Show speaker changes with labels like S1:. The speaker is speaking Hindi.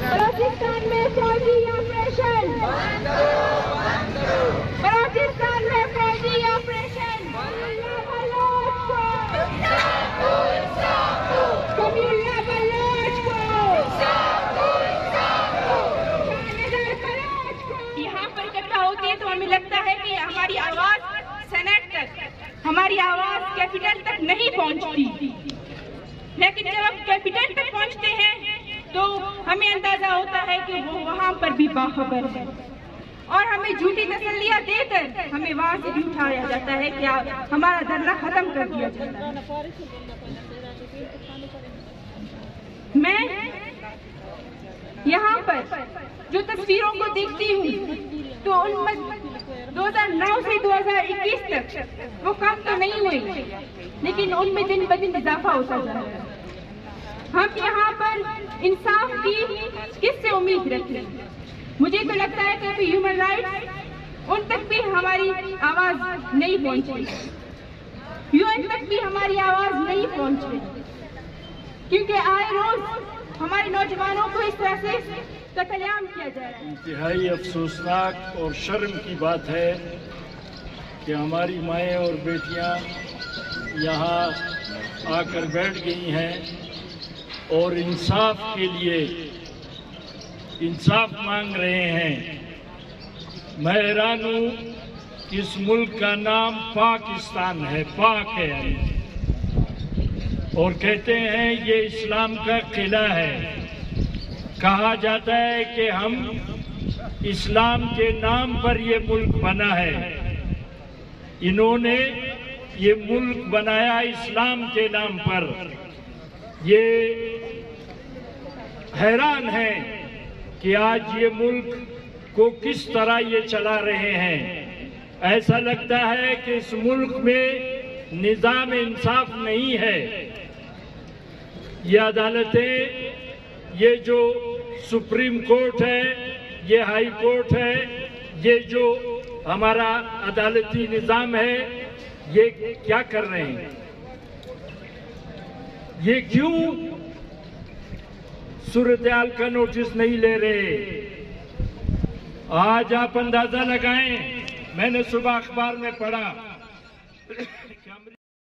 S1: बलूचिस्तान में फौजी ऑपरेशन, बलूचिस्तान में फौजी ऑपरेशन, कबीला बलोच को, यहाँ पर इकट्ठा होते हैं तो हमें लगता है कि हमारी आवाज सेनेट तक, हमारी आवाज कैपिटल तक नहीं पहुँचती, लेकिन जब हम कैपिटल तक पहुँचते हैं तो हमें अंदाजा होता है कि वो वहाँ पर भी बाखबर है और हमें झूठी तसल्लियाँ देकर हमें वहाँ से भी उठाया जाता है कि हमारा धरना खत्म कर दिया जाता है। मैं यहाँ पर जो तस्वीरों को देखती हूँ तो उनमें 2009 से 2021 तक वो कम तो नहीं हुई, लेकिन उनमें दिन ब दिन इजाफा होता जा रहा है। हम यहाँ पर इंसाफ की किससे उम्मीद रखते हैं? मुझे तो लगता है कि अभी ह्यूमन राइट्स उन तक भी हमारी आवाज नहीं पहुँची, यूएन तक भी हमारी आवाज नहीं पहुँची, क्योंकि आए रोज हमारे नौजवानों को इस तरह से कत्लेआम किया जा रहा है।
S2: इंतहाई अफसोसनाक और शर्म की बात है कि हमारी माएँ और बेटियाँ यहाँ आकर बैठ गई हैं और इंसाफ के लिए इंसाफ मांग रहे हैं। मैं हैरान हूँ कि इस मुल्क का नाम पाकिस्तान है, पाक है, और कहते हैं ये इस्लाम का किला है। कहा जाता है कि हम इस्लाम के नाम पर ये मुल्क बना है। इन्होंने ये मुल्क बनाया इस्लाम के नाम पर। ये हैरान है कि आज ये मुल्क को किस तरह ये चला रहे हैं। ऐसा लगता है कि इस मुल्क में निज़ाम इंसाफ नहीं है। ये अदालतें, ये जो सुप्रीम कोर्ट है, ये हाई कोर्ट है, ये जो हमारा अदालती निज़ाम है, ये क्या कर रहे हैं? ये क्यों सूरत-ए-हाल का नोटिस नहीं ले रहे? आज आप अंदाजा लगाएं, मैंने सुबह अखबार में पढ़ा